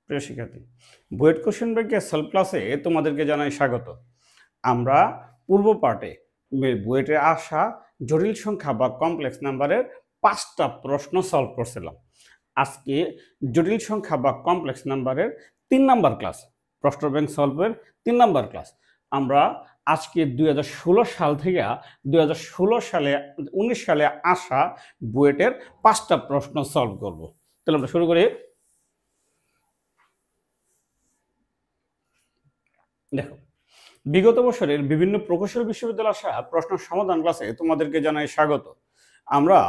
প্রিয় শিক্ষার্থী, বুয়েট কোশ্চেন ব্যাংকের সলভ ক্লাসে তোমাদেরকে জানাই স্বাগত। আমরা পূর্ব পার্টে বুয়েটে আসা জটিল সংখ্যা বা কমপ্লেক্স নাম্বারের 5টা প্রশ্ন সলভ করছিলাম। আজকে জটিল সংখ্যা বা কমপ্লেক্স নাম্বারের 3 নাম্বার ক্লাস, প্রশ্ন ব্যাংক সলভের 3 নাম্বার ক্লাস। আমরা আজকে 2016 সাল থেকে 19 সালে আসা বুয়েটের 5টা প্রশ্ন সলভ করব। তাহলে আমরা শুরু করি। দেখো, বিগত বছরের বিভিন্ন প্রকৌশল বিশ্ববিদ্যালয় আসা প্রশ্ন সমাধান ক্লাসে তোমাদেরকে জানাই স্বাগত। আমরা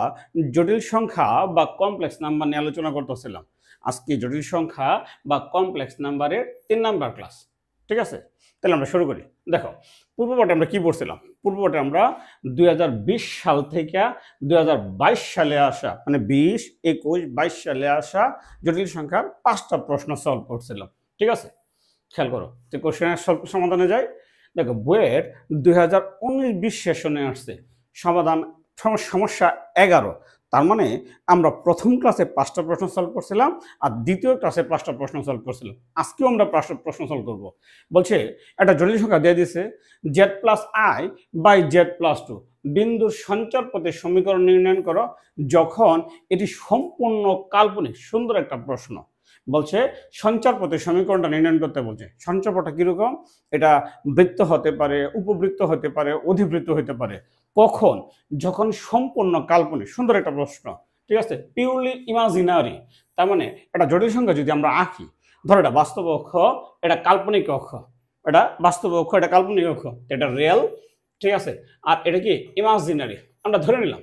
জটিল সংখ্যা বা কমপ্লেক্স নাম্বার নিয়ে আলোচনা করতেছিলাম। আজকে জটিল সংখ্যা বা কমপ্লেক্স নাম্বারের 3 নাম্বার ক্লাস, ঠিক আছে? তাহলে আমরা শুরু করি। দেখো, পূর্বপাঠে আমরা কি পড়ছিলাম? পূর্বপাঠে আমরা 2020 সাল থেকে 2022 সালে আসা, মানে 20, 21, 22 সালে আসা জটিল সংখ্যার 5টা প্রশ্ন সলভ করছিলাম, ঠিক আছে? খেয়াল করো যে কোশ্চেনের সমাধানে যাই। দেখো, বুয়েট 2019-20 সেশনে আসছে সমাধান সমস্যা 11। তার মানে আমরা প্রথম ক্লাসে 5টা প্রশ্ন সলভ করছিলাম আর দ্বিতীয় ক্লাসে 5টা প্রশ্ন সলভ করছিলাম। আজকেও আমরা 5টা প্রশ্ন সলভ করব। বলছে একটা জটিল সংখ্যা দিয়ে দিয়েছে z+i/z+2 বিন্দুর সঞ্চার পথে সমীকরণ নির্ণয় করো যখন এটি সম্পূর্ণ কাল্পনিক। সুন্দর একটা প্রশ্ন। বলছে সঞ্চার পথে সমীকরণটা নির্ণয় করতে বলছে। সঞ্চার পথটা কিরকম? এটা বৃত্ত হতে পারে, উপবৃত্ত হতে পারে, অধিবৃত্ত হতে পারে। কখন? যখন সম্পূর্ণ কাল্পনিক। সুন্দর একটা প্রশ্ন, ঠিক আছে? Purely imaginary. তার মানে একটা জটিল সংখ্যা যদি আমরা আঁকি, ধরো এটা বাস্তব অক্ষ, এটা কাল্পনিক অক্ষ, এটা বাস্তব অক্ষ, এটা কাল্পনিক অক্ষ, এটা রিয়েল, ঠিক আছে? আর এটা কি ইমাজিনারি। আমরা ধরে নিলাম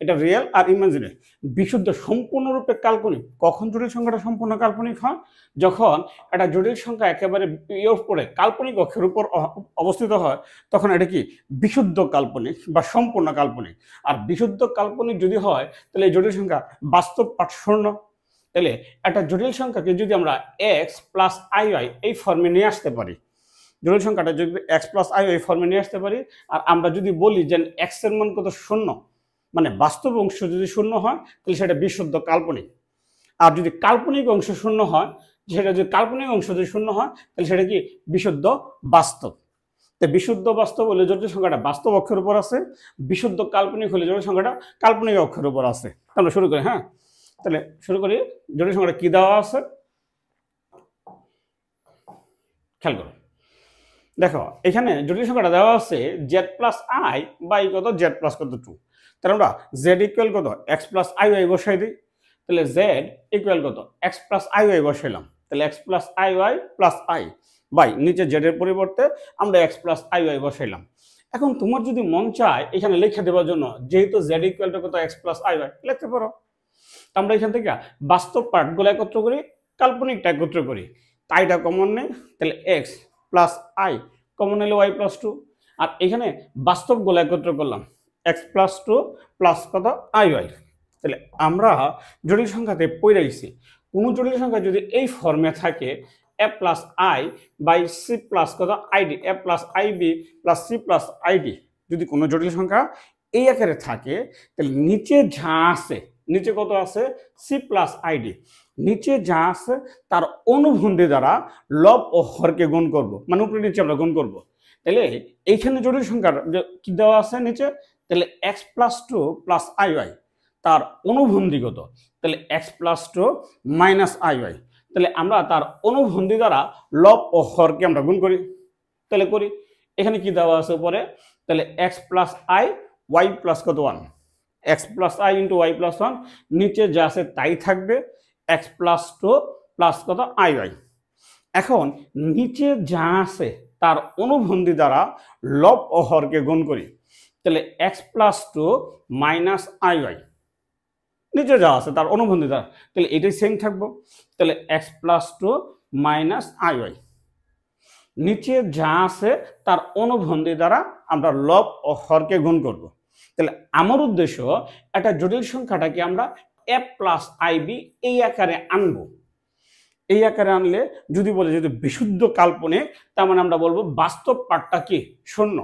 এটা রিয়েল আর ইমাজিনারি। বিশুদ্ধ সম্পূর্ণরূপে কাল্পনিক। কখন জটিল সংখ্যাটা সম্পূর্ণ কাল্পনিক হয়? যখন একটা জটিল সংখ্যা একেবারে উপরে কাল্পনিক অক্ষের উপর অবস্থিত হয়, তখন এটা কি বিশুদ্ধ কাল্পনিক বা সম্পূর্ণ কাল্পনিক। আর বিশুদ্ধ কাল্পনিক যদি হয়, তাহলে এই জটিল সংখ্যা বাস্তব পাঠ শূন্য। তাহলে একটা জটিল সংখ্যাকে যদি আমরা x+iy এই ফর্মে নিয়ে আসতে পারি, জটিল সংখ্যাটা যদি x+iy এই ফর্মে নিয়ে আসতে পারি, আর আমরা যদি বলি যে x এর মান কত শূন্য, মানে বাস্তব অংশ যদি শূন্য হয় তাহলে সেটা বিশুদ্ধ কাল্পনিক। আর যদি কাল্পনিক অংশ শূন্য হয়, সেটা যদি কাল্পনিক অংশ যদি শূন্য হয় তাহলে সেটা কি বিশুদ্ধ বাস্তব। তো বিশুদ্ধ বাস্তব হলে জটিল সংখ্যাটা বাস্তব অক্ষের উপর আছে, বিশুদ্ধ কাল্পনিক হলে জটিল সংখ্যাটা কাল্পনিক অক্ষের উপর আছে। আমরা শুরু করি। হ্যাঁ, তাহলে শুরু করি। জটিল সংখ্যাটা কি দেওয়া আছে খেয়াল করো। দেখো, এখানে জটিল সংখ্যাটা দেওয়া আছে z+i বাই কত, z+2। তাহলে আমরা z ইকুয়াল কত, x+iy বসাই দিই। তাহলে z ইকুয়াল কত, x+iy বসাইলাম। তাহলে x+iy+i বাই নিচে z এর পরিবর্তে আমরা x+iy বসাইলাম। এখন তোমার যদি মন চায় এখানে লিখে দেওয়ার জন্য, যেহেতু z ইকুয়াল টু কত, x+iy লিখতে পারো। আমরা এখান থেকে বাস্তব পার্টগুলো একত্র করি, কাল্পনিকটা একত্র করি। তাইটা কমন নেই, তাহলে x+i কমন নিলে y+2। আর এখানে বাস্তবগুলো একত্র করলাম, x+2 প্লাস কত, iy। তাহলে আমরা জটিল সংখ্যাতে পড়ে গেছি। কোনো জটিল সংখ্যা যদি এই ফর্মে থাকে a+i বাই c প্লাস কত, id, a+ib plus c plus id, যদি কোনো জটিল সংখ্যা এই আকারে থাকে, তাহলে নিচে যা আছে, নিচে কত আছে, c প্লাস id, নিচে যা আছে তার অনুবন্ধী দ্বারা লব ও হরকে গুণ করব, মানে উপরে নিচে আমরা গুণ করব। তাহলে এইখানে জটিল সংখ্যার কি দেওয়া আছে নিচে, তাহলে x+2 প্লাস iy, তার অনুবন্ধী কত, তাহলে x+2 মাইনাস iy। তাহলে আমরা তার অনুবন্ধী দ্বারা লব ও হরকে আমরা গুণ করি। তাহলে করি, এখানে কি দেওয়া আছে উপরে, তাহলে x+i y প্লাস কত 1, x+i ইন্টু y প্লাস 1, নিচে যা আছে তাই থাকবে, x+2 প্লাস কত, iy। এখন নিচে যা আছে তার অনুবন্ধী দ্বারা লব ও হরকে গুণ করি। তাহলে x+2 মাইনাস iy, নিচে যা আছে তার অনুবন্ধী দ্বারা, তাহলে এটাই সেম থাকবো। তাহলে x+2 মাইনাস iy, নিচে যা আছে তার অনুবন্ধী দ্বারা আমরা লব ও হরকে গুণ করব। তাহলে আমার উদ্দেশ্য একটা জটিল সংখ্যাটাকে আমরা a+ib এই আকারে আনবো। এই আকারে আনলে যদি বলে যদি বিশুদ্ধ কাল্পনিক, তার মানে আমরা বলবো বাস্তব পার্টটা কি শূন্য।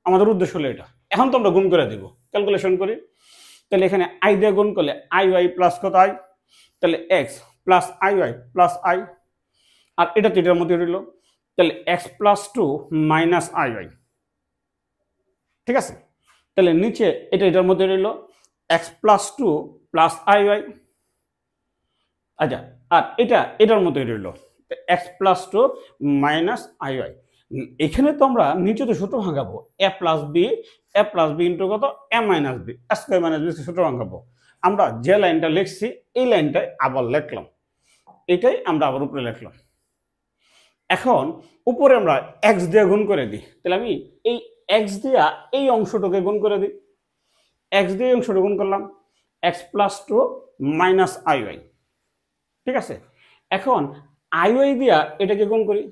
আমাদের উদ্দেশ্য হলো এটা। এখন তো আমরা গুণ করে দেব, ক্যালকুলেশন করি। তাহলে এখানে i দিয়ে গুণ করলে iy প্লাস কত i, তাহলে x plus iy plus i আর এটা তো এটার মধ্যে রইল, তাহলে x plus two minus i y, ঠিক আছে। তাহলে নিচে এটা এটার মধ্যে রইল x plus two plus i y, আচ্ছা, আর এটা এটার মধ্যে রইল x plus two minus i y. এখানে তো আমরা নিচে তো সূত্র ভাঙাবো এ প্লাস বি ইন্টু কত a minus b, square minus B সূত্র ভাঙাবো। আমরা যে লাইনটা লিখছি এই লাইনটাই আবার লিখলাম, এটাই আমরা আবার উপরে লিখলাম। এখন উপরে আমরা এক্স দিয়ে গুণ করে দিই, তাহলে আমি এই এক্স দিয়া এই অংশটাকে গুণ করে দিই, এক্স দিয়ে এই অংশটা গুণ করলাম x plus two minus i y, ঠিক আছে। এখন আই ওয়াই দিয়া এটাকে গুণ করি,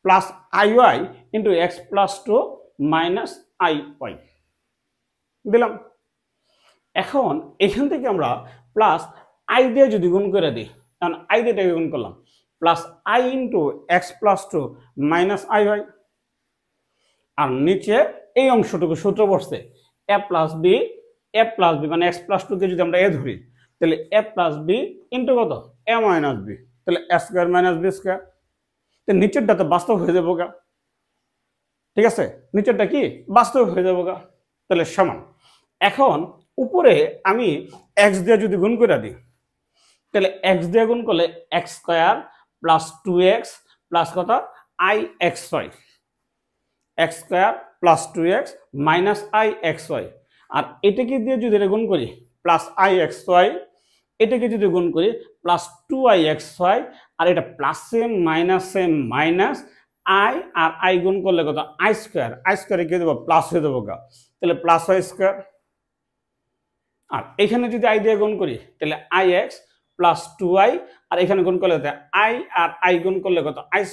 plus i y into x plus two minus i y দিলাম। এখন এখান থেকে আমরা প্লাস আই দিয়ে যদি গুণ করে দিই, কারণ আই দিয়েটাকে গুণ করলাম, plus i into x plus two minus i y, আর নিচে এই অংশটুকু সূত্র পড়ছে এ প্লাস বি মানে এক্স প্লাস টুকে যদি আমরা এ ধরি তাহলে এ প্লাস বি ইন্টু কত এ মাইনাস বি, তাহলে এ স্কোয়ার মাইনাস বি স্কোয়ার। তো নিচেরটা তো বাস্তব হয়ে যাবো গা, ঠিক আছে, নিচেরটা কি বাস্তব হয়ে যাবো গা, তাহলে সমান। এখন উপরে আমি এক্স দিয়ে যদি গুণ করে দিই, তাহলে এক্স দিয়ে গুণ করলে x square plus two x plus কত i x y, x square plus two x minus i x y, আর এটাকে দিয়ে যদি গুণ করি প্লাস আই এক্স ওয়াই, এটাকে যদি গুণ করি plus two i x y, আর এটা প্লাস সেম মাইনাস আই, আর আই গুণ করলে কত আই স্কোয়ারে কি দেবো প্লাস হয়ে দেবো গা, তাহলে প্লাস ওয়াই স্কোয়ার। আর এখানে যদি আই দিয়ে গুণ করি তাহলে i x plus two i, আর এখানে গুণ করলে আই আর আই গুণ করলে কত আই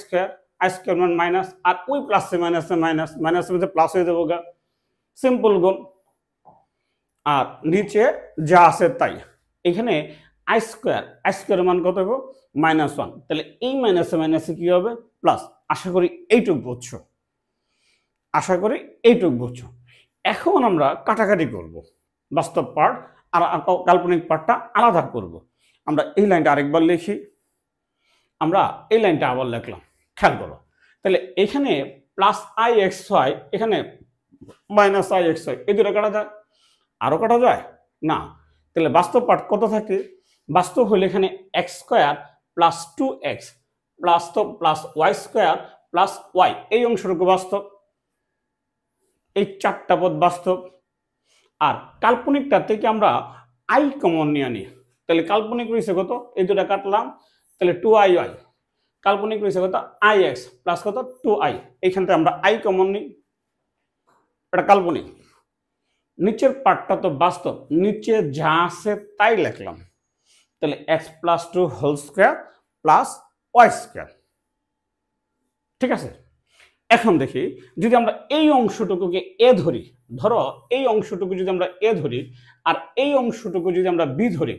স্কোয়ার মানে মাইনাস, আর ওই প্লাসে মাইনাস মধ্যে প্লাস হয়ে যাবো গা, সিম্পল গুণ। আর নিচে যা আছে তাই, এখানে আই স্কোয়ার মান কত হবে -1, তাহলে এই মাইনাসে কি হবে প্লাস। আশা করি এইটুক বুঝছো। এখন আমরা কাটাকাটি করব, বাস্তব পার্ট আর কাল্পনিক পার্টটা আলাদা করব। আমরা এই লাইনটা আরেকবার লিখি, আমরা এই লাইনটা আবার লিখলাম, খেয়াল করো। তাহলে এখানে প্লাস আই এক্স ওয়াই, এখানে মাইনাস আই এক্স ওয়াই, এই দুটো কাটা যায়, আরো কাটা যায় না। তাহলে বাস্তব পার্ট কত থাকে, বাস্তব হলে এখানে x square plus two x plus y square plus y, এই অংশটুকু বাস্তব, এই চারটা পদ বাস্তব। আর কাল্পনিকটা থেকে আমরা আই কমন নিয়ে আনি, তাহলে কাল্পনিক রয়েছে কত এই দুটা কাটলাম, তাহলে টু আই ওয়াই, কাল্পনিক রয়েছে কত আই এক্স প্লাস কত টু আই, এইখান থেকে আমরা আই কমন নিই, এটা কাল্পনিক। নিচের পার্টটা তো বাস্তব, নিচে যা আছে তাই লিখলাম, তাহলে x plus two whole square plus y square, ঠিক আছে। এখন দেখি যদি আমরা এই অংশটুকুকে এ ধরি, ধরো এই অংশটুকু যদি আমরা এ ধরি আর এই অংশটুকু যদি আমরা বি ধরি,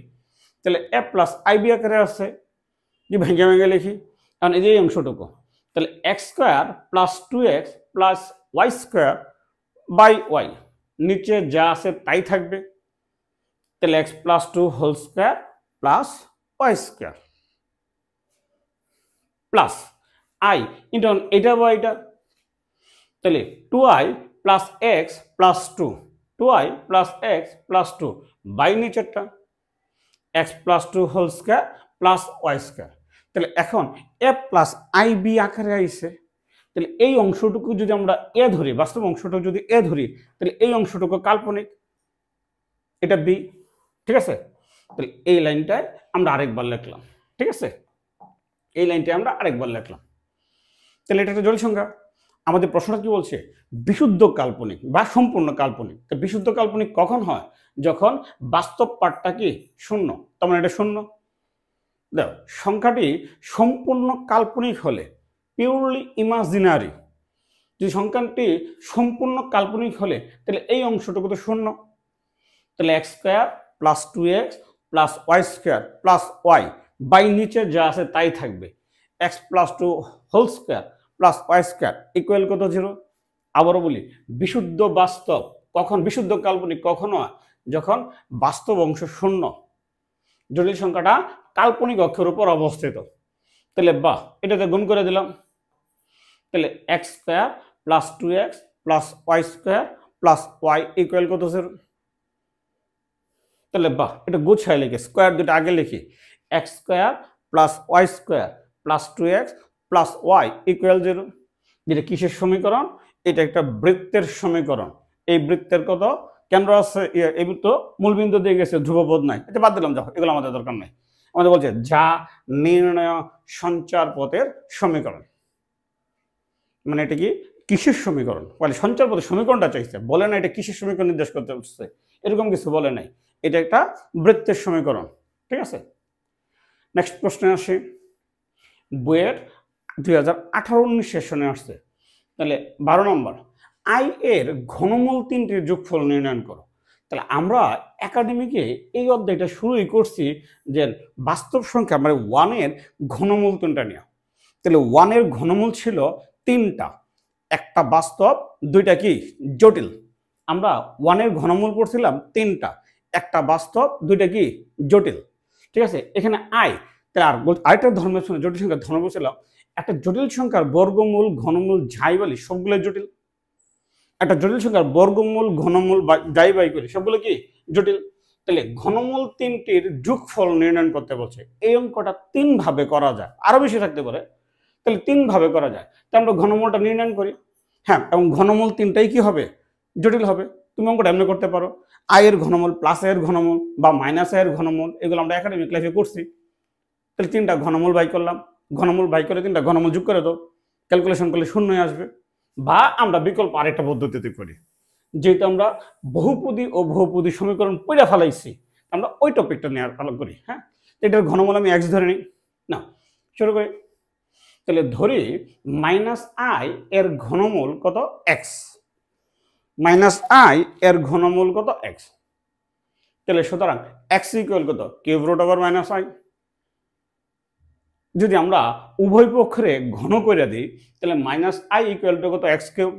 তাহলে এ প্লাস আই বি আকারে আছে, যে ভেঙে লিখি, কারণ এই যে অংশটুকু, তাহলে x square plus two x plus y square by y, নিচে যা আছে তাই থাকবে, তাহলে x plus two whole square plus y square plus i into এটা বা এটা, তাহলে two i plus x plus two by নিচেরটা x plus two whole square plus y square. তাহলে এখন এ প্লাস আই বি আকারে আইছে, তাহলে এই অংশটুকু যদি আমরা এ ধরি, বাস্তব অংশটুকু যদি এ ধরি, তাহলে এই অংশটুকু কাল্পনিক, এটা বি, ঠিক আছে। তাহলে এই লাইনটায় আমরা আরেকবার লিখলাম, ঠিক আছে, এই লাইনটায় আমরা আরেকবার লিখলাম। তাহলে এটা একটা জটিল সংখ্যা। আমাদের প্রশ্নটা কি বলছে, বিশুদ্ধ কাল্পনিক বা সম্পূর্ণ কাল্পনিক। তো বিশুদ্ধ কাল্পনিক কখন হয়, যখন বাস্তব পার্টটা কি শূন্য, তার মানে এটা শূন্য। দেখো সংখ্যাটি সম্পূর্ণ কাল্পনিক হলে, পিওরলি ইমাজিনারি, যদি সংখ্যাটি সম্পূর্ণ কাল্পনিক হলে তাহলে এই অংশটুকু তো শূন্য, তাহলে x square plus two x plus y square plus y by নিচে যা আছে তাই থাকবে, x plus two whole square plus y square equal কত 0। আবারও বলি, বিশুদ্ধ বাস্তব কখন, বিশুদ্ধ কাল্পনিক কখন হয়, যখন বাস্তব অংশ শূন্য, জটিল সংখ্যাটা কাল্পনিক অক্ষের উপর অবস্থিত। তাহলে বাহ, এটাতে গুণ করে দিলাম। তাহলে x square plus 2x plus y square plus y equal কত 0। তাহলে বাহ, এটা গুছায় লিখে স্কোয়ার দুটো আগে লিখি, x square plus y square plus 2x plus y equal 0। যেটা কিসের সমীকরণ? এটা একটা বৃত্তের সমীকরণ। এই বৃত্তের কত কেন্দ্র আছে, এই তো মূলবিন্দু দিয়ে গেছে, ধ্রুবপদ নাই, এটা বাদ দিলাম, যাও এগুলো আমাদের দরকার নাই। আমাদের বলছে যা নির্ণয় সঞ্চার পথের সমীকরণ, মানে এটা কি কিসের সমীকরণ, বলে সঞ্চার পথের সমীকরণটা চাইছে, বলে না এটা কিসের সমীকরণ নির্দেশ করতে হচ্ছে, এরকম কিছু বলে নাই, এটা একটা বৃত্তের সমীকরণ। ঠিক আছে, নেক্সট প্রশ্নে আসি। বইয়ের 2018-19 সেশনে আসছে। তাহলে 12 নম্বর, আই এর ঘনমূল তিনটির যোগফল নির্ণয় করো। তাহলে আমরা একাডেমিকে এই অধ্যায়টা শুরুই করছি যে বাস্তব সংখ্যা মানে 1 এর ঘনমূল তিনটা নিয়ে। তাহলে 1 এর ঘনমূল ছিল 3টা, একটা বাস্তব, 2টা কি জটিল। আমরা 1 এর ঘনমূল পড়ছিলাম 3টা, একটা বাস্তব, 2টা কি জটিল। ঠিক আছে, এখানে আই, তাহলে আরেকটা ধর্মের জটিল সংখ্যার ধর্ম বলছিলাম, একটা জটিল সংখ্যার বর্গমূল ঘনমূল যাই বলি সবগুলো জটিল। একটা জটিল সংখ্যার বর্গমূল ঘনমূল যাই বাই করি সবগুলো কি জটিল। তাহলে ঘনমূল তিনটির যোগফল নির্ণয় করতে বলছে। এই অঙ্কটা 3 ভাবে করা যায়, আরো বেশি থাকতে পারে, তাহলে 3 ভাবে করা যায়। তাহলে আমরা ঘনমূলটা নির্ণয় করি। হ্যাঁ, এবং ঘনমূল তিনটাই কি হবে জটিল হবে। তুমি অঙ্কটা এমনি করতে পারো, আই এর ঘনমূল প্লাস এর ঘনমূল বা মাইনাস এর ঘনমূল, এগুলো আমরা একাডেমিক লাইফে করছি। তাহলে 3টা ঘনমূল বাই করলাম, ঘনমূল বাই করে 3টা ঘনমূল যোগ করে দাও, ক্যালকুলেশন করলে শূন্যই আসবে। বা আমরা বিকল্প আরেকটা পদ্ধতিতে করি, যেহেতু আমরা বহুপদী ও বহুপদী সমীকরণ পড়ে ফেলাইছি, আমরা ওই টপিকটা নিয়ে আলোচনা করি। হ্যাঁ, এটার ঘনমূল আমি এক্স ধরে নিই না, শুরু করি। তাহলে ধরি মাইনাস আই এর ঘনমূল কত এক্স, মাইনাস আই এর ঘনমূল কত এক্স। তাহলে সুতরাং এক্স ইকুয়াল কত cube root over minus i. যদি আমরা উভয় পক্ষে ঘন করে দিই তাহলে মাইনাস আই ইকুয়াল টু কত এক্স কিউব,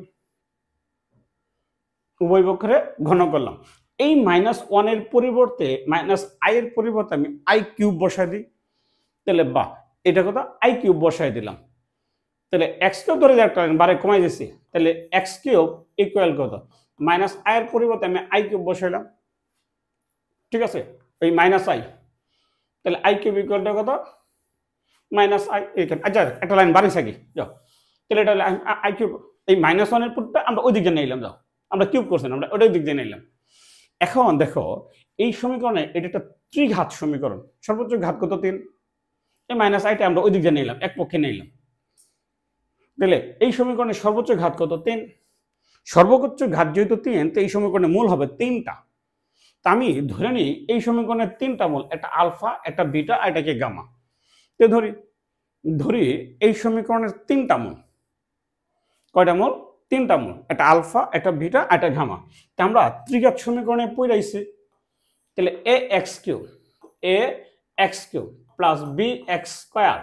উভয় পক্ষে ঘন করলাম। এই -1 এর পরিবর্তে মাইনাস আই এর পরিবর্তে আমি আই কিউব বসাই দিই, তাহলে বাহ, এটা কত আই কিউব বসাই দিলাম। তাহলে এক্স কিউব ধরে একটা বারে কমাই দিচ্ছি, তাহলে এক্স কিউব ইকুয়াল কত মাইনাস আই এর পরিবর্তে আমি আই কিউব বসাইলাম। ঠিক আছে, এই মাইনাস আই, তাহলে আই কিউব ইকুয়াল টু কত মাইনাস আই। আচ্ছা, একটা লাইন বাড়ি থাকি যাও, তাহলে এটা আই কিউব, এই -1 এর পুরোটা আমরা ওই দিকে নিয়ে এলাম, যাও আমরা কিউব করছি আমরা ওই দিক দিয়ে নিলাম। এখন দেখো এই সমীকরণে এটা একটা ত্রিঘাত সমীকরণ, সর্বোচ্চ ঘাত কত 3, এই মাইনাস আইটা আমরা ওই দিক দিয়ে নিলাম, এক পক্ষে নিলাম। তাহলে এই সমীকরণের সর্বোচ্চ ঘাত কত 3, সর্বোচ্চ ঘাত যেহেতু 3, তো এই সমীকরণের মূল হবে 3টা। তা আমি ধরে নিই এই সমীকরণের 3টা মূল, একটা আলফা, একটা বিটা, আর এটাকে গামা। তো ধরি এই সমীকরণের 3টা মূল, কয়টা মূল 3টা মূল, একটা আলফা, একটা বিটা, একটা গামা। তা আমরা ত্রিঘাত সমীকরণে পড়াইছি। তাহলে a x cube plus b x square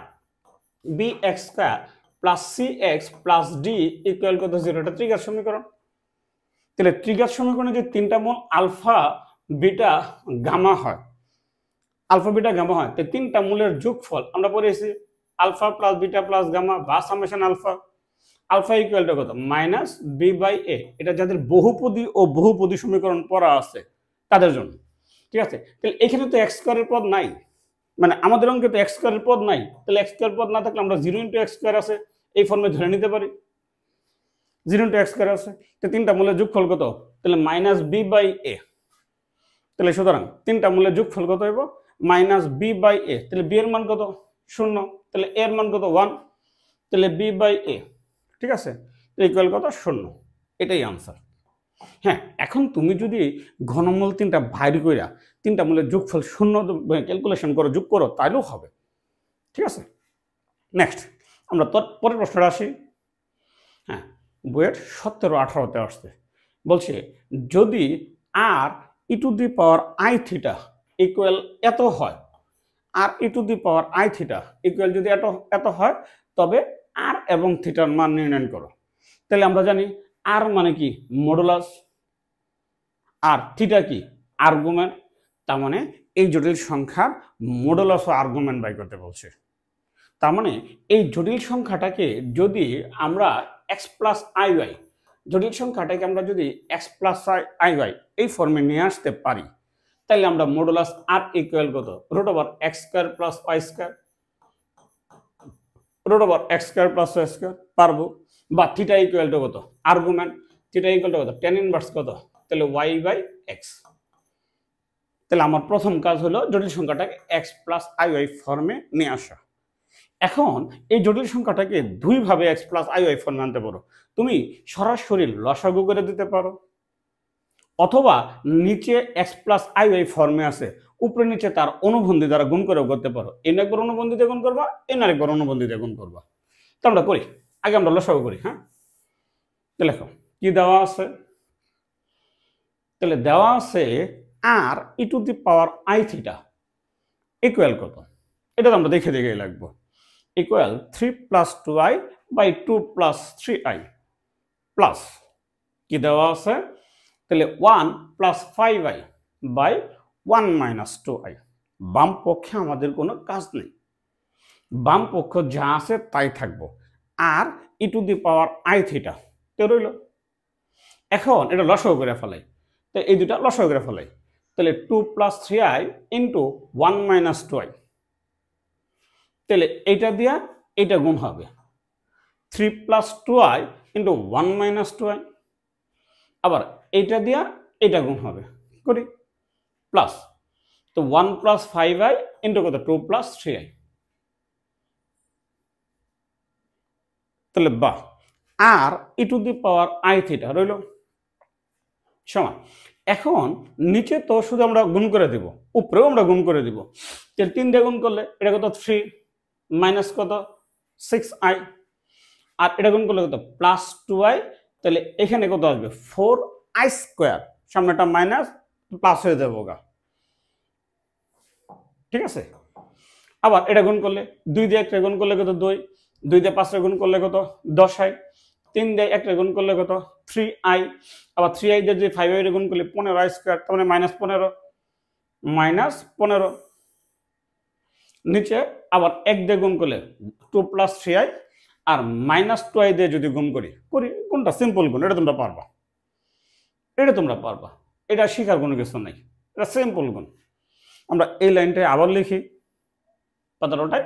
plus c x plus d equal কত 0, এটা ত্রিঘাত সমীকরণ। তাহলে ত্রিঘাত সমীকরণে যে 3টা মূল আলফা বিটা গামা হয়, আলফা বিটা গামা হয়, তো 3টা মূলের যোগফল আমরা পড়েছি alpha plus beta plus gamma বা summation alpha. Alpha equal to কত মাইনাস বি বাই এ, এটা যাদের বহুপদী ও বহুপদী সমীকরণ পড়া আছে তাদের জন্য। ঠিক আছে, তাহলে এখানে তো এক্স স্কোয়ারের পদ নাই, মানে আমাদের অঙ্কে তো এক্স স্কোয়ারের পদ নাই, তাহলে এক্স স্কোয়ার পদ না থাকলে আমরা 0 × এক্স স্কোয়ার আছে এই ফর্মে ধরে নিতে পারি, 0 × এক্স স্কোয়ার আছে। তো 3টা মূলের যোগফল কত, তাহলে মাইনাস বি বাই এ। তাহলে সুতরাং 3টা মূলের যোগফল কত হইব মাইনাস বি বাই এ। তাহলে বি এর মান কত 0, তাহলে এর মান কত 1, তাহলে বি বাই এ। ঠিক আছে, ইকুয়াল কত 0, এটাই আনসার। হ্যাঁ, এখন তুমি যদি ঘনমূল 3টা বাইর কইরা 3টা মূলের যোগফল 0 ক্যালকুলেশন করো, যোগ করো, তাইলেও হবে। ঠিক আছে, নেক্সট আমরা পরের প্রশ্নটা আসি। হ্যাঁ, বইয়ের 17-18তে আসছে, বলছে যদি r e to the power i theta equal এত হয়, r e to the power i theta equal যদি এত হয়, তবে আর এবং থিটার মান নির্ণয় করো। তাহলে আমরা জানি আর মানে কি মডুলাস, আর থিটা কি আর্গুমেন্ট, তার মানে এই জটিল সংখ্যার মডুলাস ও আর্গুমেন্ট বাই করতে বলছে। তার মানে এই জটিল সংখ্যাটাকে যদি আমরা এক্স প্লাস আই ওয়াই, জটিল সংখ্যাটাকে আমরা যদি এক্স প্লাস আই ওয়াই এই ফর্মে নিয়ে আসতে পারি, তাহলে আমরা মডুলাস আর ইকুয়াল কত, root over x square plus y square, root over x square plus y square পারবো। বা থিটা ইকুয়াল টু কত, আর্গুমেন্ট থিটা ইকুয়াল টু কত, টেন ইনভার্স কত, তাহলে ওয়াই বাই এক্স। তাহলে আমার প্রথম কাজ হলো জটিল সংখ্যাটাকে এক্স প্লাস আই ওয়াই ফর্মে নিয়ে আসা। এখন এই জটিল সংখ্যাটাকে দুইভাবে এক্স প্লাস আই ওয়াই ফর্মে আনতে পারো। তুমি সরাসরি লসাগু করে দিতে পারো, অথবা নিচে এক্স প্লাস আই ওয়াই ফর্মে আছে, উপরে নিচে তার অনুবন্ধী দ্বারা গুণ করেও করতে পারো। এন একবার অনুবন্ধী দিয়ে গুণ করবা, এন আরেকবার অনুবন্ধী দিয়ে গুণ করবা। তো আমরা করি, আগে আমরা লসাগু করি। হ্যাঁ, দেখো কি দেওয়া আছে, তাহলে দেওয়া আছে r e to the power i theta equal কত, এটা তো আমরা দেখে দেখে লাগবো। Equal 3 plus 2i by 2 plus 3i plus কি দেওয়া আছে, তাহলে 1 plus 5i by 1 minus 2i। বাম পক্ষে আমাদের কোনো কাজ নেই, বাম পক্ষ যা আছে তাই থাকবো। R e to the power i theta তো রইল। এখন এটা লসাগু করে ফেলাই, তো এই দুটা লসাগু করে ফেলাই, তাহলে 2 plus 3i into 1 minus 2i, তাহলে এইটা দিয়া এইটা গুণ হবে 3 plus 2i into 1 minus 2i, আবার এইটা দিয়া এইটা গুণ হবে, করি প্লাস, তো 1 প্লাস 5i ইন্টু কত 2 প্লাস 3i, তাহলে বা r e to the power i theta রইল সমান। এখন নিচে তো শুধু আমরা গুণ করে দিব, উপরেও আমরা গুণ করে দিব। 3 দিয়ে গুণ করলে এটা কত 3 মাইনাস কত 6i, আর এটা গুণ করলে কত প্লাস 2i, তাহলে এখানে কত আসবে 4i স্কোয়ার, সামনেটা মাইনাস প্লাস হয়ে যাবো গা, ঠিক আছে। আবার এটা গুণ করলে 2 দিয়ে একটা গুণ করলে কত 2, 2 দিয়ে 5 গুণ করলে কত 10i, 3 দিয়ে একটা গুণ করলে কত 3i, আবার 3i দিয়ে যদি 5i গুণ করলে 15i স্কোয়ার, তার মানে মাইনাস 15, নিচে আবার 1 দিয়ে গুণ করলে 2 প্লাস 3i, আর মাইনাস 2i দিয়ে যদি গুণ করি কোনটা সিম্পল গুণ, এটা তোমরা পারবা, এটা শেখার কোনো কিছু নাই, এটা সিম্পল গুণ। আমরা এই লাইনটাই আবার লিখি, 15টায়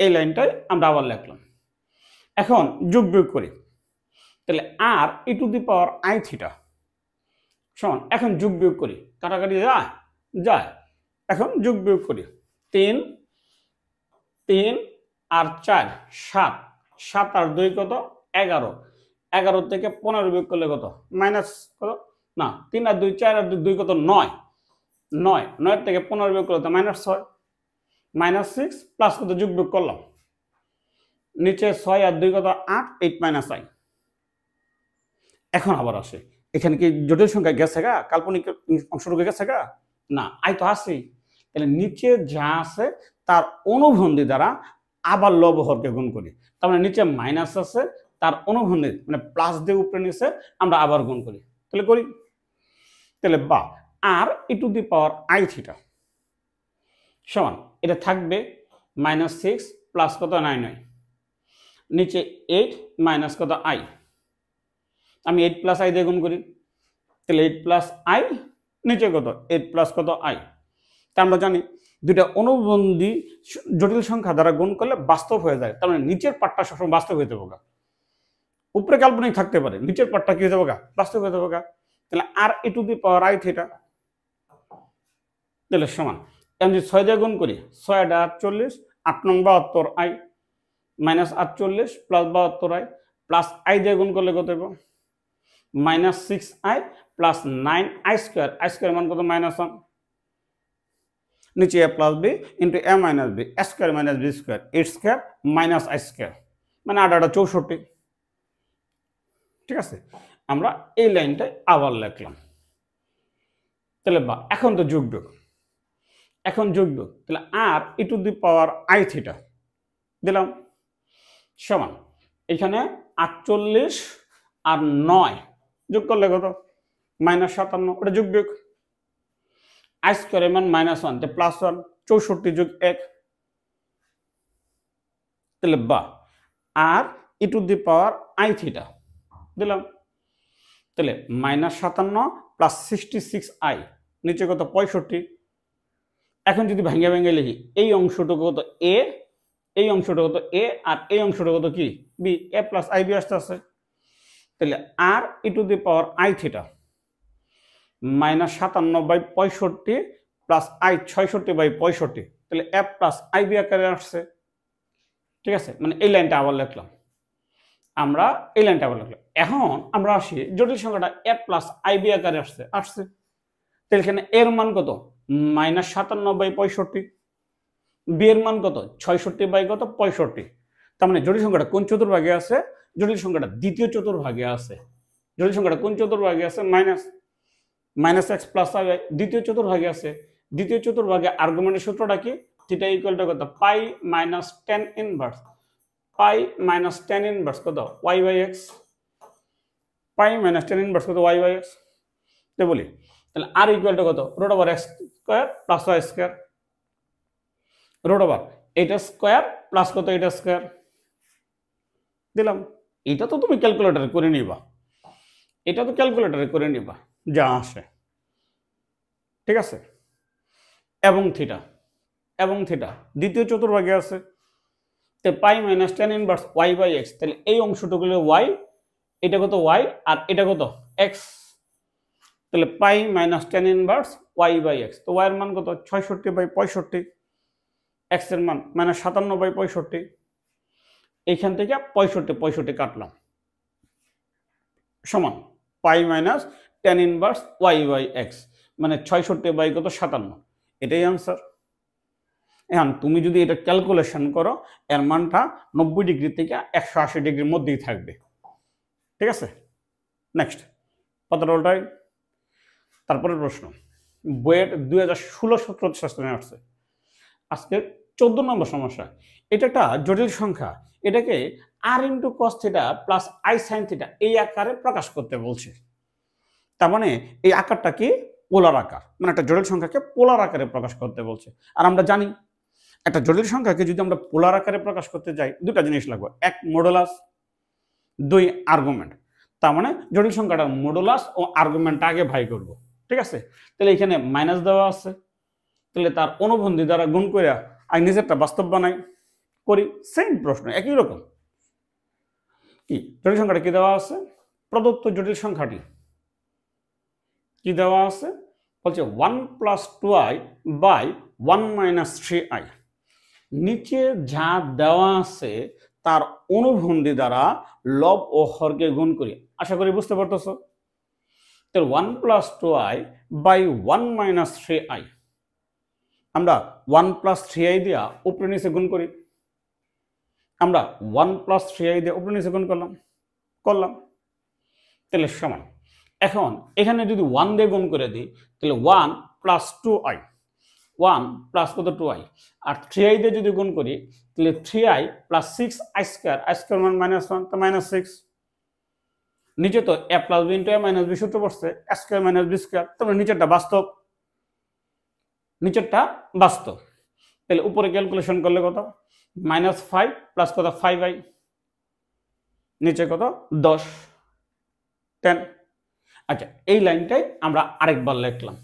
এই লাইনটাই আমরা আবার লিখলাম। এখন যোগ বিয়োগ করি, তাহলে r e to the power i theta সমান, এখন যোগ বিয়োগ করি, কাটাকাটি যায়, এখন যোগ বিয়োগ করি, 3 আর 4 7, 7 আর 2 কত 11, 11 থেকে 15 বিয়োগ করলে কত মাইনাস কত, না 3 আর 2 4 আর 2 কত 9, 9 থেকে 15 বিয়োগ করলে মাইনাস 6, মাইনাস 6 প্লাস কত যোগ বিয়োগ করলাম, নিচে 6 আর 2 কত 8, 8 মাইনাস i। এখন আবার আসে, এখানে কি জটিল সংখ্যা গেছে গা, কাল্পনিক অংশ ঢুকে গেছে গা, না আই তো আসেই। তাহলে নিচে যা আছে তার অনুবন্ধী দ্বারা আবার লবহরকে গুণ করি, তার মানে নিচে মাইনাস আছে, তার অনুবন্ধী মানে প্লাস দিয়ে উপরে নিচে আমরা আবার গুণ করি, তাহলে করি, তাহলে বা r e to the power i theta সমান, এটা থাকবে মাইনাস 6 প্লাস কত 9i, নিচে 8 মাইনাস কত i, আমি 8 প্লাস i দিয়ে গুণ করি, তাহলে 8 প্লাস i, নিচে কত 8 প্লাস কত i। তা আমরা জানি দুইটা অনুবন্ধী জটিল সংখ্যা দ্বারা গুণ করলে বাস্তব হয়ে যায়, তার মানে নিচের পার্টটা সবসময় বাস্তব হয়ে যাবে, উপরে কাল্পনিক থাকতে পারে, নিচের পার্টটা কি হয়ে যাবে বাস্তব হয়ে যাবে। তাহলে r e to the power i theta, তাহলে সমান, আমি যদি 6 দিয়ে গুণ করি 6 আর 48, 8 নং 72i minus 48 plus 72i, plus i দিয়ে গুণ করলে কত হবে minus 6i plus 9i square, i square মান কত মাইনাস 1, নিচে a plus b into a minus b, a square minus b square, 8 square minus i square, মানে 8 8 64, ঠিক আছে। আমরা এই লাইনটাই আবার লিখলাম, তাহলে বা এখন তো যোগ বিয়োগ, তাহলে r e to the power i theta দিলাম সমান, এখানে 48 আর 9 যোগ করলে কত মাইনাস 57, ওটা যোগ বিয়োগ, আই স্কোয়ার মান মাইনাস 1 প্লাস 1, 64 যোগ 1, তাহলে বা r e to the power i theta দিলাম, তাহলে -57 প্লাস 66i নিচে কত 65। এখন যদি ভাঙ্গে ভাঙ্গে লিখি এই অংশটুকু কত এ, এই অংশটুকু কত এ, আর এই অংশটুকু কত কি b, a plus i b আসতে আছে। তাহলে r e to the power i theta -57/65 plus i 66/65, তাহলে এ প্লাস আই বি আকারে আসছে। ঠিক আছে, মানে এই লাইনটা আবার লিখলাম আমরা, এই লাইনটা আবার লিখলাম। এখন আমরা আসি জটিল সংখ্যাটা এ প্লাস আই বি আকারে আসছে, তাহলে এখানে এর মান কত -57/65, বি এর মান কত 66/65। তার মানে জটিল সংখ্যাটা কোন চতুর্ভাগে আছে? জটিল সংখ্যাটা দ্বিতীয় চতুর্ভাগে আছে। জটিল সংখ্যাটা কোন চতুর্ভাগে আছে? মাইনাস এক্স প্লাস আই দ্বিতীয় চতুর্ভাগে আছে। দ্বিতীয় চতুর্ভাগে আর্গুমেন্টের সূত্রটা কি? থিটা ইকুয়াল টু কত pi minus tan inverse, pi minus tan inverse কত y by x, pi minus tan inverse কত ওয়াই বাই এক্স। তো বলি তাহলে আর ইকুয়াল টু কত root over x square plus y square, root over এটা square plus কত এটা square দিলাম। এটা তো তুমি ক্যালকুলেটরে করে নিবা, এটা তো ক্যালকুলেটরে করে নিবা যা আসে। ঠিক আছে, এবং থিটা, এবং থিটা দ্বিতীয় চতুর্ভাগে আছে। তো pi minus tan inverse y by x, তাহলে এই অংশটুকু হলো ওয়াই, এটা কত ওয়াই আর এটা কত এক্স, তাহলে pi minus tan inverse y by x. তো ওয়াই এর মান কত 66/65, এক্স এর মান -57/65। এইখান থেকে 65 কাটলাম সমান pi minus tan inverse y by x, মানে 66/57, এটাই আনসার। এখন তুমি যদি এটা ক্যালকুলেশন করো এর মানটা 90 ডিগ্রি থেকে 180 ডিগ্রির মধ্যেই থাকবে। ঠিক আছে, নেক্সট পাতাটা উল্টাই। তারপরের প্রশ্ন বইয়ের 2016-17 সেশনে আসছে। আজকে 14 নম্বর সমস্যা। এটা একটা জটিল সংখ্যা, এটাকে r into cos theta plus i sine theta এই আকারে প্রকাশ করতে বলছে। তার মানে এই আকারটা কি পোলার আকার, মানে একটা জটিল সংখ্যাকে পোলার আকারে প্রকাশ করতে বলছে। আর আমরা জানি একটা জটিল সংখ্যাকে যদি আমরা পোলার আকারে প্রকাশ করতে যাই দুটা জিনিস লাগবে, এক মডুলাস, দুই আর্গুমেন্ট। তার মানে জটিল সংখ্যাটার মডুলাস ও আর্গুমেন্টটা আগে ভাই করব। ঠিক আছে, তাহলে এখানে মাইনাস দেওয়া আছে, তাহলে তার অনুবন্ধী দ্বারা গুণ করে আর নিজেরটা বাস্তব বানাই করি। সেম প্রশ্ন, একই রকম। কি জটিল সংখ্যাটা কি দেওয়া আছে? প্রদত্ত জটিল সংখ্যাটি কি দেওয়া আছে বলছে 1 + 2i বাই 1 - 3i। নিচে যা দেওয়া আছে তার অনুবন্ধী দ্বারা লব ও হরকে গুণ করি। আশা করি বুঝতে পারতেছো। তাহলে 1 + 2i বাই 1 - 3i, আমরা 1 + 3i দিয়া উপরে নিচে গুণ করি। আমরা 1 + 3i দিয়ে উপরে নিচে গুণ করলাম, তাহলে সমান। এখন এখানে যদি 1 দিয়ে গুণ করে দিই তাহলে 1 + 2i, 1 প্লাস কত 2i, আর 3i দিয়ে যদি গুণ করি তাহলে 3i + 6i square, i square মান -1 তো -6। নিচে তো a + b * a - b সূত্র পড়ছে, a স্কয়ার - b স্কয়ার, তাহলে নিচেরটা বাস্তব, নিচেরটা বাস্তব। তাহলে উপরে ক্যালকুলেশন করলে কত -5 প্লাস কত 5i, নিচে কত 10 10। আচ্ছা, এই লাইনটাই আমরা আরেকবার লিখলাম।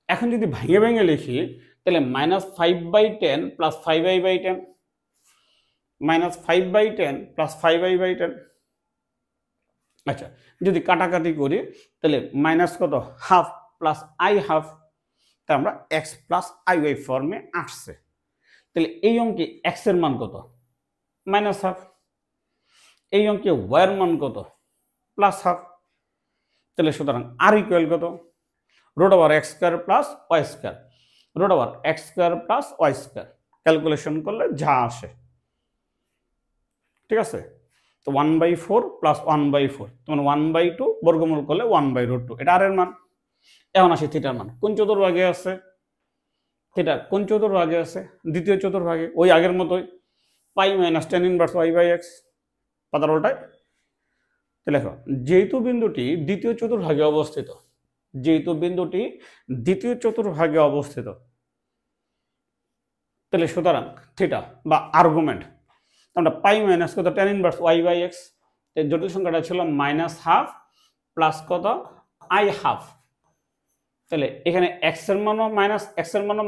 এখন যদি ভেঙে ভেঙে লিখি তাহলে -5/10 প্লাস 5i/10, -5/10 প্লাস 5i/10। আচ্ছা, যদি কাটাকাটি করি তাহলে মাইনাস কত হাফ প্লাস i হাফ, তা আমরা x প্লাস iy ফর্মে আসছে। তাহলে এই অঙ্কে x এর মান কত -হাফ, এই অঙ্কে y এর মান কত +হাফ। তাহলে সুতরাং r ইকুয়াল কত √x² + y², √x² + y²। Calculation করলে যা আসে। ঠিক আছে, তো 1/4 + 1/4, তখন 1/2 বর্গমূল করলে 1/√2, এটা আর এর মান। এখন আসে থিটার মান কোন চতুর্ভাগে আছে? থিটা কোন চতুর্ভাগে আছে? দ্বিতীয় চতুর্ভাগে, ওই আগের মতোই pi minus tan inverse y by x. পাতার উল্টায় লেখো যেহেতু বিন্দুটি দ্বিতীয় চতুর্ভাগে অবস্থিত, যেহেতু বিন্দুটি দ্বিতীয় চতুর্ভাগে অবস্থিত, তাহলে সুতরাং থিটা বা আর্গুমেন্ট আমরা পাই মাইনাস কত tan inverse y by x, এই জটিল সংখ্যাটা ছিল মাইনাস হাফ প্লাস কত আই হাফ। তাহলে এখানে এক্স এর মানও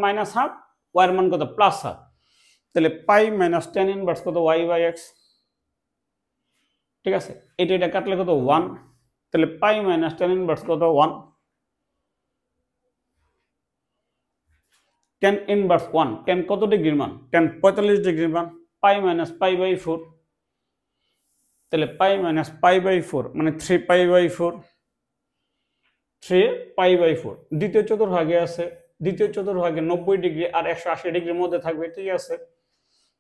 মাইনাস হাফ, ওয়াই এর মান কত প্লাস হাফ। তাহলে পাই মাইনাস tan ইনভার্স কত y বাই এক্স, ঠিক আছে, এটা কাটলে কত 1। তাহলে পাই মাইনাস tan ইনভার্স কত 1, tan ইনভার্স 1, tan কত ডিগ্রির মান, tan 45 ডিগ্রির মান, পাই মাইনাস পাই বাই 4। তাহলে পাই মাইনাস পাই বাই 4 মানে 3 পাই বাই 4, 3 পাই বাই 4। দ্বিতীয় চতুর্ভাগে আছে, দ্বিতীয় চতুর্ভাগে 90 ডিগ্রি আর 180 ডিগ্রির মধ্যে থাকবে, ঠিক আছে।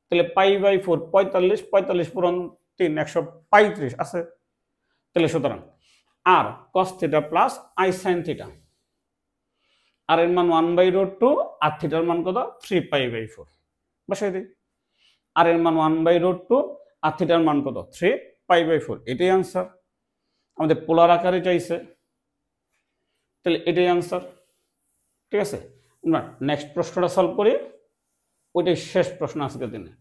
তাহলে পাই বাই 4 45, 45 পূরণ 3 135 আছে। তাহলে সুতরাং r cos theta plus i sine theta, r এর মান 1/√2 আর থিটার মান কত 3 পাই বাই 4 বসাই দিই। আর এর মান 1/√2 আর থিটার মান কত 3 পাই বাই 4, এটাই আনসার। আমাদের পোলার আকারে চাইছে, তাহলে এটাই আনসার, ঠিক আছে। আমরা নেক্সট প্রশ্নটা সলভ করি, ওইটাই শেষ প্রশ্ন আজকের দিনে।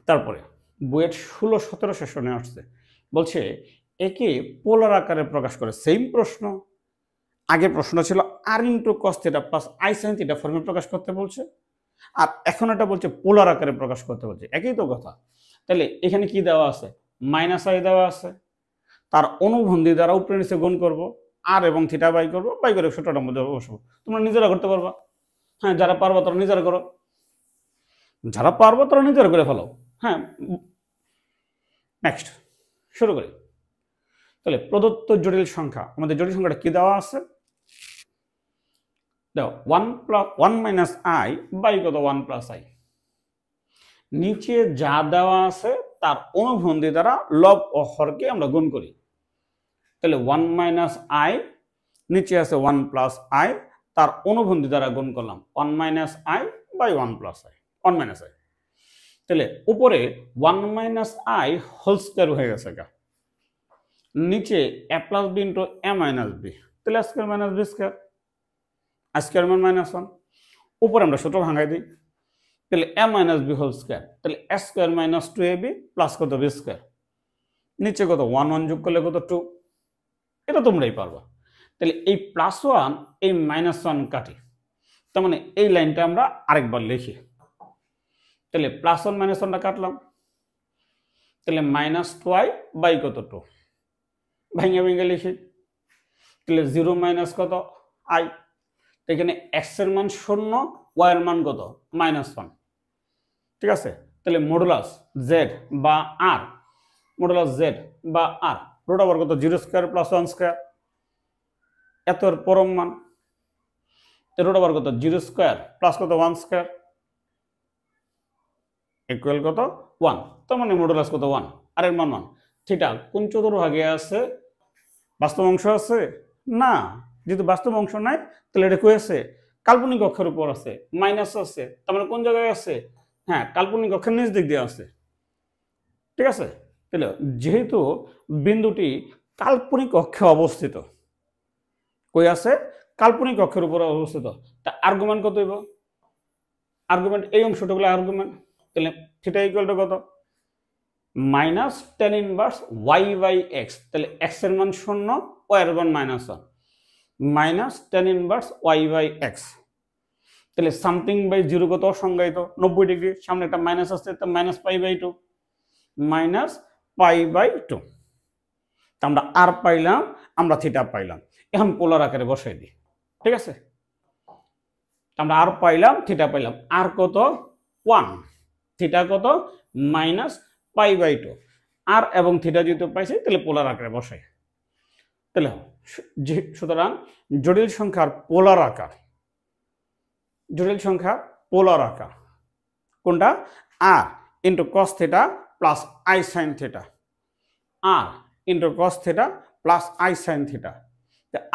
তারপরে বুয়েট 16-17 সেশনে আসছে, বলছে একে পোলার আকারে প্রকাশ করে। সেম প্রশ্ন, আগের প্রশ্ন ছিল r into cos theta plus i sine theta ফর্মে প্রকাশ করতে বলছে, আর এখন এটা বলছে পোলার আকারে প্রকাশ করতে বলছে, একই তো কথা। তাহলে এখানে কি দেওয়া আছে, মাইনাস আই দেওয়া আছে, তার অনুবন্ধী দ্বারা উপরে নিচে গুণ করব, আর এবং থিটা বাই করবো, বাই করে সূত্রটার মধ্যে বসবো। তোমরা নিজেরা করতে পারবা, হ্যাঁ যারা পারবো তারা নিজেরা করো, যারা পারবো তারা নিজেরা করে ফেলো। হ্যাঁ, নেক্সট শুরু করি। তাহলে প্রদত্ত জটিল সংখ্যা, আমাদের জটিল সংখ্যাটা কি দেওয়া আছে, দেখো 1 মাইনাস আই বাই কত 1 প্লাস আই। নিচে যা দেওয়া আছে তার অনুবন্ধী দ্বারা লব ও হরকে আমরা গুণ করি। তাহলে 1 মাইনাস আই, নিচে আছে 1 প্লাস আই, তার অনুবন্ধী দ্বারা গুণ করলাম 1 minus i by 1 plus i, 1 minus i. তাহলে উপরে 1 মাইনাস আই হোল স্কয়ার হয়ে গেছে গা, নিচে a plus b into a minus b, তাহলে square minus b square, square মান মাইনাস 1। উপরে আমরা সূত্র ভাঙাই দিই, তাহলে a minus b whole square, তাহলে a square minus 2ab plus কত বি স্কয়ার, নিচে কত 1 1 যোগ করলে কত 2, এটা তোমরাই পারবা। তাহলে এই প্লাস 1 এই মাইনাস 1 কাটি, তার মানে এই লাইনটা আমরা আরেকবার লিখি। তাহলে প্লাস 1 মাইনাস 1টা কাটলাম, তাহলে মাইনাস 2i বাই কত 2, ভেঙে ভেঙে লিখি। তাহলে 0 মাইনাস কত i, এখানে x এর মান 0, y এর মান কত -1, ঠিক আছে। তাহলে মডুলাস z বা r, মডুলাস z বা r রুট ওভার কত 0 স্কয়ার প্লাস 1 স্কয়ার, এত এর পরম মান, রুট ওভার কত 0 স্কয়ার প্লাস কত 1 স্কয়ার ইকুয়াল কত 1, তার মানে মডুলাস কত 1, আর এর মান 1। থিটা কোন চতুর্ভাগে আছে, বাস্তব অংশ আছে না, যেহেতু বাস্তব অংশ নাই তাহলে এটা কই আছে, কাল্পনিক অক্ষের উপর আছে, মাইনাস আছে, তার মানে কোন জায়গায় আছে, হ্যাঁ কাল্পনিক অক্ষের নিচ দিক দিয়ে আছে, ঠিক আছে। তাহলে যেহেতু বিন্দুটি কাল্পনিক অক্ষে অবস্থিত, কই আছে, কাল্পনিক অক্ষের উপর অবস্থিত, তা আর্গুমেন্ট কত হইব, আর্গুমেন্ট এই অংশটুকু আর্গুমেন্ট, তাহলে থিটা ইকুয়াল টু কত minus tan inverse y by x, তাহলে x এর মান 0, y এর মান -1, minus tan inverse y by x। তাহলে সামথিং বাই 0 কত সংজ্ঞায়িত 90 ডিগ্রি, সামনে একটা মাইনাস আছে, তা minus pi by 2, minus pi by 2। আমরা আর পাইলাম, আমরা থিটা পাইলাম, এখন পোলার আকারে বসাই দিই, ঠিক আছে। আমরা আর পাইলাম, থিটা পাইলাম, আর কত 1, থিটা কত মাইনাস পাই বাই 2, আর এবং থিটা যেহেতু পাইছি তাহলে পোলার আকারে বসাই। তাহলে সুতরাং জটিল সংখ্যার পোলার আকার, জটিল সংখ্যা পোলার আকার কোনটা, r into cos theta plus i sine theta, r into cos theta plus i sine theta.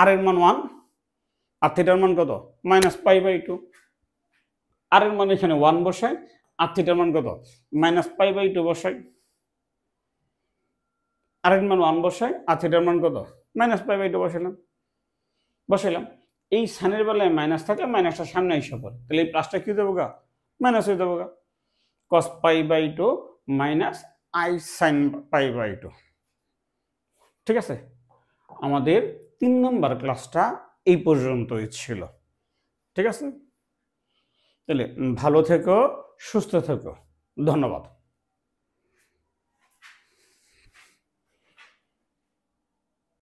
R এর মান 1 আর থিটার মান কত মাইনাস পাই বাই 2, আর এর মান এখানে 1 বসাই, আর থিটার মান কত মাইনাস পাই বাই 2 বসাই, আর এর মান 1 বসাই, আর থিটার মান কত মাইনাস পাই বাই 2 বসাইলাম। এই সাইনের বেলায় মাইনাস থাকলে মাইনাসটা সামনে এসে পড়ে, তাহলে এই প্লাসটা কি দেবো গা, মাইনাস হয়ে দেবো গা। cos pi by 2 minus i sine pi by 2। ঠিক আছে, আমাদের 3 নম্বর ক্লাসটা এই পর্যন্তই ছিল। ঠিক আছে, তাহলে ভালো থেকো, সুস্থ থেকো, ধন্যবাদ।